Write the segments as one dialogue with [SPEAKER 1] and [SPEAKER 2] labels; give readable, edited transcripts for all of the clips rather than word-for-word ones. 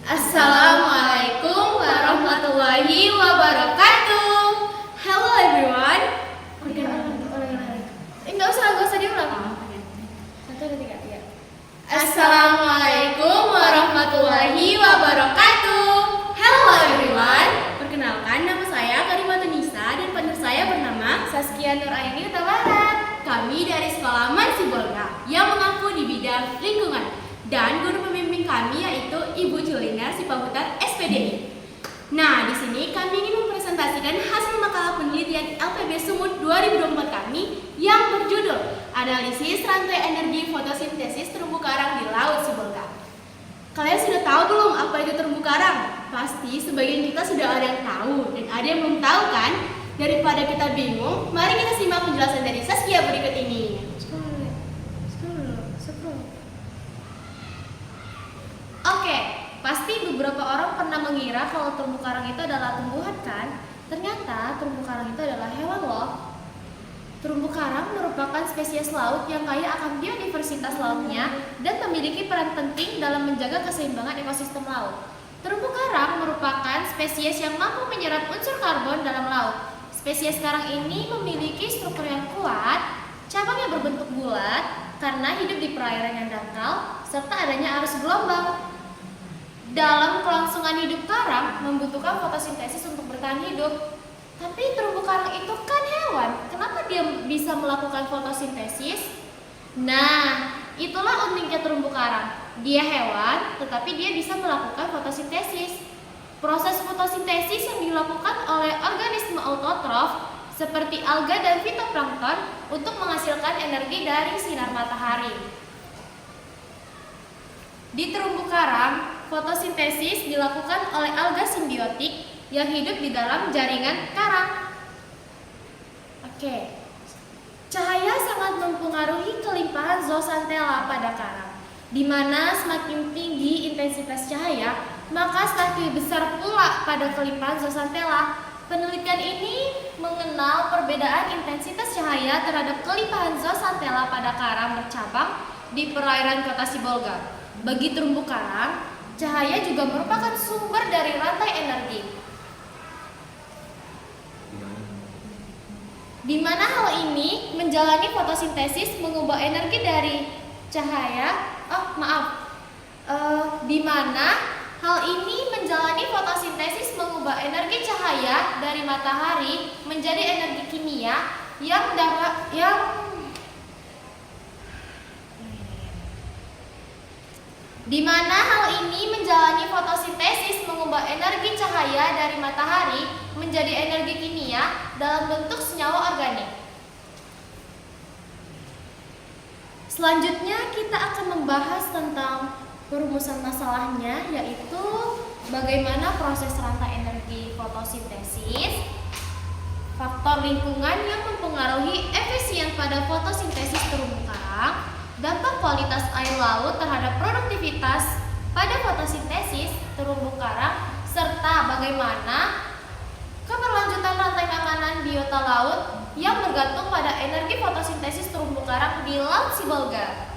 [SPEAKER 1] Assalamualaikum warahmatullahi wabarakatuh. Hello everyone. Enggak usah diulang. 1, 2, 3. Assalamualaikum warahmatullahi wabarakatuh. Hello everyone. Perkenalkan, nama saya Karimatun Nisa dan partner saya bernama Saskia Nuraini Utabarat. Kami dari Sekolah Mansibolga yang mengaku di bidang lingkungan. Dan guru pembimbing kami yaitu Ibu Julina Sipahutar SPDI. Nah, di sini kami ingin mempresentasikan hasil makalah penelitian LPB Sumut 2024 kami yang berjudul Analisis Rantai Energi Fotosintesis Terumbu Karang di Laut Sibolga. Kalian sudah tahu belum apa itu terumbu karang? Pasti sebagian kita sudah ada yang tahu dan ada yang belum tahu kan? Daripada kita bingung, mari kita simak penjelasan dari Saskia berikut ini. Oke, pasti beberapa orang pernah mengira kalau terumbu karang itu adalah tumbuhan kan? Ternyata terumbu karang itu adalah hewan loh. Terumbu karang merupakan spesies laut yang kaya akan biodiversitas lautnya dan memiliki peran penting dalam menjaga keseimbangan ekosistem laut. Terumbu karang merupakan spesies yang mampu menyerap unsur karbon dalam laut. Spesies karang ini memiliki struktur yang kuat, cabang yang berbentuk bulat karena hidup di perairan yang dangkal serta adanya arus gelombang. Dalam kelangsungan hidup karang membutuhkan fotosintesis untuk bertahan hidup. Tapi terumbu karang itu kan hewan, kenapa dia bisa melakukan fotosintesis? Nah, itulah uniknya terumbu karang. Dia hewan, tetapi dia bisa melakukan fotosintesis. Proses fotosintesis yang dilakukan oleh organisme autotrof seperti alga dan fitoplankton untuk menghasilkan energi dari sinar matahari. Di terumbu karang, fotosintesis dilakukan oleh alga simbiotik yang hidup di dalam jaringan karang. Oke. Cahaya sangat mempengaruhi kelimpahan zooxanthella pada karang. Di mana semakin tinggi intensitas cahaya, maka semakin besar pula pada kelimpahan zooxanthella. Penelitian ini mengenal perbedaan intensitas cahaya terhadap kelimpahan zooxanthella pada karang bercabang di perairan kota Sibolga. Bagi terumbu karang, cahaya juga merupakan sumber dari rantai energi. Di mana hal ini menjalani fotosintesis mengubah energi dari cahaya. Di mana hal ini menjalani fotosintesis mengubah energi cahaya dari matahari menjadi energi kimia di mana hal ini menjalani fotosintesis mengubah energi cahaya dari matahari menjadi energi kimia dalam bentuk senyawa organik. Selanjutnya kita akan membahas tentang perumusan masalahnya, yaitu bagaimana proses rantai energi fotosintesis, faktor lingkungan yang mempengaruhi efisien pada fotosintesis terumbu karang, dampak kualitas air laut terhadap produktivitas pada fotosintesis terumbu karang, serta bagaimana keberlanjutan rantai makanan biota laut yang bergantung pada energi fotosintesis terumbu karang di Laut Sibolga.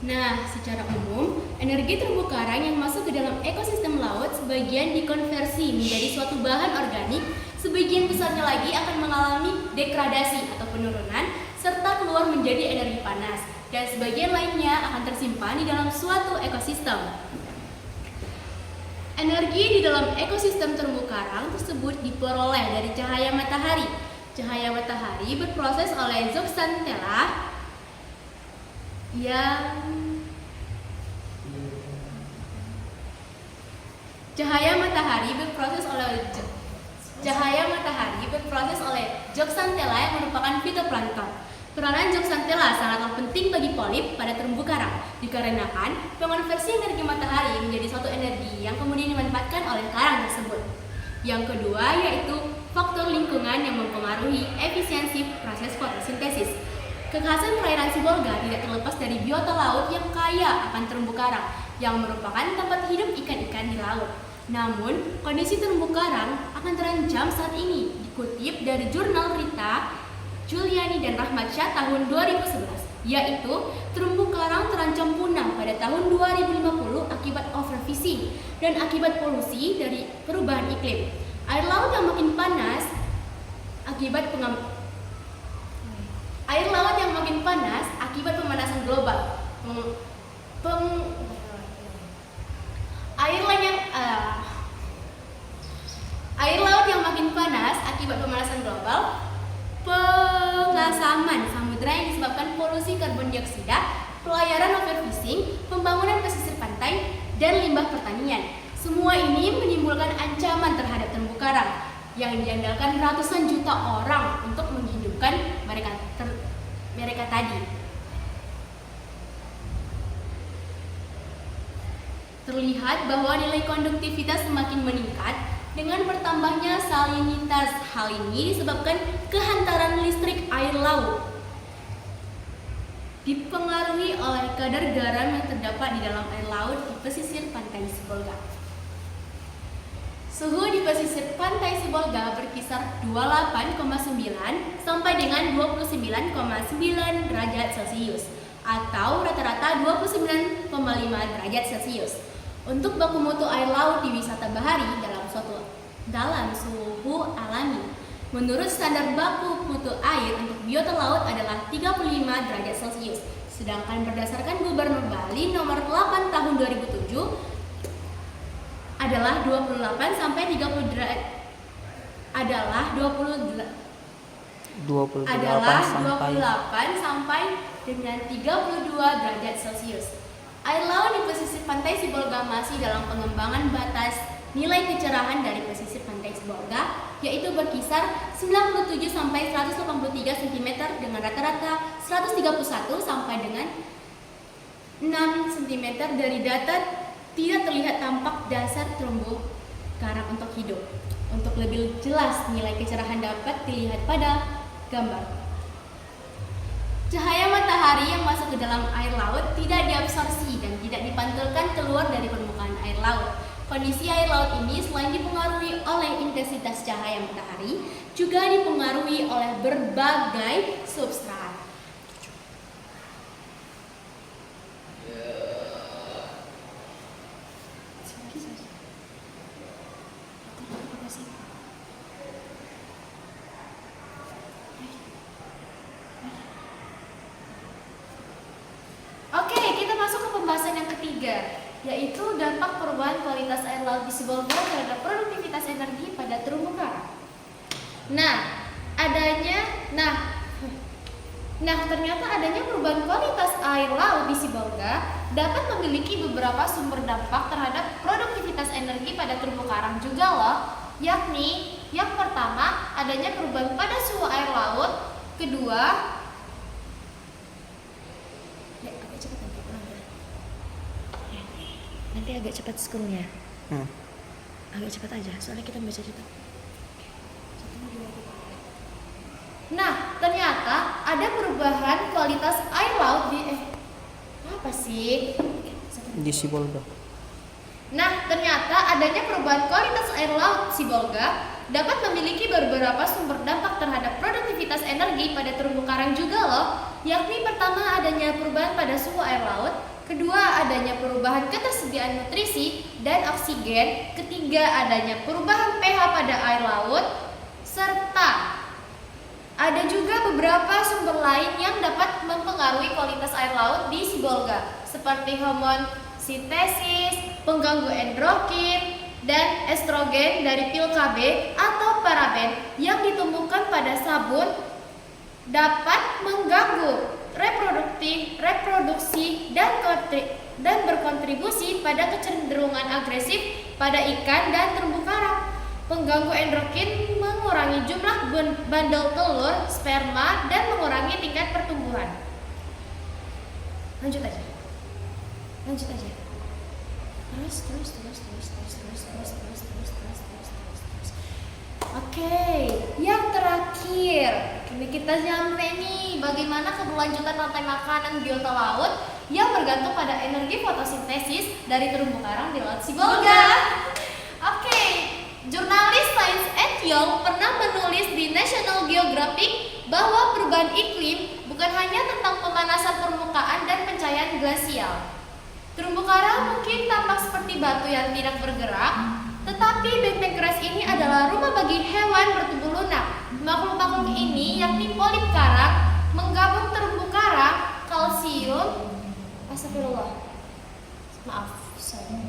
[SPEAKER 1] Nah, secara umum, energi terumbu karang yang masuk ke dalam ekosistem laut sebagian dikonversi menjadi suatu bahan organik, sebagian besarnya lagi akan mengalami degradasi atau penurunan serta keluar menjadi energi panas, dan sebagian lainnya akan tersimpan di dalam suatu ekosistem. Energi di dalam ekosistem terumbu karang tersebut diperoleh dari cahaya matahari. Cahaya matahari berproses oleh zooxanthella zooxanthella yang merupakan fitoplankton. Peranan zooxanthella sangatlah penting bagi polip pada terumbu karang dikarenakan pengonversi energi matahari menjadi suatu energi yang kemudian dimanfaatkan oleh karang tersebut. Yang kedua yaitu faktor lingkungan yang mempengaruhi efisiensi proses fotosintesis. Kekhasan perairan Sibolga tidak terlepas dari biota laut yang kaya akan terumbu karang yang merupakan tempat hidup ikan-ikan di laut. Namun, kondisi terumbu karang akan terancam saat ini, dikutip dari jurnal Rita, Juliani dan Rahmatsyah tahun 2011.
[SPEAKER 2] yaitu terumbu karang terancam punah pada tahun 2050 akibat overfishing dan akibat polusi dari perubahan iklim. Air laut yang makin panas akibat pemanasan global. Air laut yang makin panas akibat pemanasan global, pengasaman samudera yang disebabkan polusi karbon dioksida, pelayaran overfishing, pembangunan pesisir pantai, dan limbah pertanian. Semua ini menimbulkan ancaman terhadap terumbu karang yang diandalkan ratusan juta orang untuk menghidupkan mereka tadi. Terlihat bahwa nilai konduktivitas semakin meningkat dengan bertambahnya salinitas. Hal ini disebabkan kehantaran listrik air laut. Dipengaruhi oleh kadar garam yang terdapat di dalam air laut di pesisir pantai Sibolga. Suhu di pesisir pantai Sibolga berkisar 28,9 sampai dengan 29,9 derajat Celcius atau rata-rata 29,5 derajat Celcius. Untuk baku mutu air laut di wisata bahari dalam suhu alami, menurut standar baku mutu air untuk biota laut adalah 35 derajat Celcius. Sedangkan berdasarkan Gubernur Bali nomor 8 tahun 2007 adalah 28 sampai 30 derajat sampai dengan 32 derajat Celcius. Air laut di pesisir pantai Sibolga masih dalam pengembangan. Batas nilai kecerahan dari pesisir pantai Sibolga yaitu berkisar 97 sampai 183 cm dengan rata-rata 131 sampai dengan 6 cm dari datar. Tidak terlihat tampak dasar terumbu karang untuk hidup. Untuk lebih jelas nilai kecerahan dapat dilihat pada gambar. Cahaya matahari yang masuk ke dalam air laut tidak diabsorpsi dan tidak dipantulkan keluar dari permukaan air laut. Kondisi air laut ini selain dipengaruhi oleh intensitas cahaya matahari, juga dipengaruhi oleh berbagai substrat. Pembahasan yang ketiga, yaitu dampak perubahan kualitas air laut di Sibolga terhadap produktivitas energi pada terumbu karang. Ternyata adanya perubahan kualitas air laut di Sibolga dapat memiliki beberapa sumber dampak terhadap produktivitas energi pada terumbu karang juga loh, yakni yang pertama adanya perubahan pada suhu air laut, kedua nanti agak cepat scrollnya. Agak cepat aja, soalnya kita baca cepat. Ternyata ada perubahan kualitas air laut di
[SPEAKER 3] Sibolga.
[SPEAKER 2] Ternyata adanya perubahan kualitas air laut Sibolga dapat memiliki beberapa sumber dampak terhadap produktivitas energi pada terumbu karang juga loh, yakni pertama adanya perubahan pada suhu air laut, kedua adanya perubahan ketersediaan nutrisi dan oksigen, ketiga adanya perubahan pH pada air laut, serta ada juga beberapa sumber lain yang dapat mempengaruhi kualitas air laut di Sibolga, seperti hormon sintesis, pengganggu endokrin, dan estrogen dari pil KB atau paraben yang ditumbuhkan pada sabun dapat mengganggu reproduksi dan berkontribusi pada kecenderungan agresif pada ikan dan terumbu karang. Pengganggu endokrin mengurangi jumlah bandel telur, sperma, dan mengurangi tingkat pertumbuhan. Lanjut aja. Terus. Oke, yang terakhir, kini kita sampai nih bagaimana keberlanjutan rantai makanan biota laut yang bergantung pada energi fotosintesis dari terumbu karang di Laut Sibolga. Oke, jurnalis Science & Young pernah menulis di National Geographic
[SPEAKER 1] bahwa perubahan iklim bukan hanya tentang pemanasan permukaan dan pencahayaan glasial. Terumbu karang mungkin tampak seperti batu yang tidak bergerak, tetapi benteng keras ini adalah rumah bagi hewan bertubuh lunak. Makhluk-makhluk ini, yakni polip karang, menggabung terumbu karang, kalsium, astagfirullah, maaf, sorry.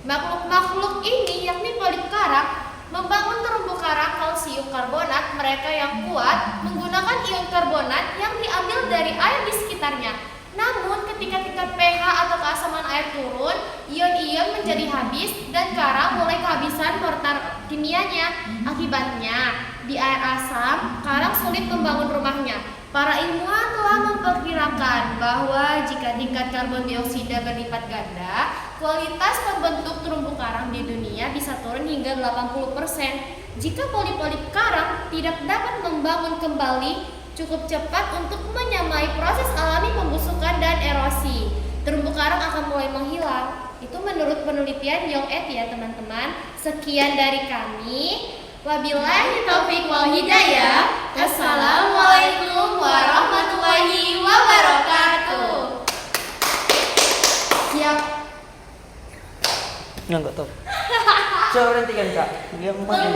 [SPEAKER 1] Makhluk-makhluk ini, yakni polip karang, membangun terumbu karang kalsium karbonat mereka yang kuat menggunakan ion karbonat yang diambil dari air di sekitarnya. Namun ketika tingkat pH atau keasaman air turun, ion-ion menjadi habis dan karang mulai kehabisan mortar kimianya. Akibatnya, di air asam, karang sulit membangun rumahnya. Para ilmuwan telah memperkirakan bahwa jika tingkat karbon dioksida berlipat ganda, kualitas pembentuk terumbu karang di dunia bisa turun hingga 80%. Jika polip-polip karang tidak dapat membangun kembali cukup cepat untuk menyamai proses alami pembusukan dan erosi, terumbu karang akan mulai menghilang. Itu menurut penelitian Young Et ya teman-teman. Sekian dari kami. Wabillahi taufiq wal hidayah. Assalamualaikum warahmatullahi wabarakatuh.
[SPEAKER 3] Siap. Nggak tahu. Coba berhentikan Kak. Dia mau
[SPEAKER 1] Belum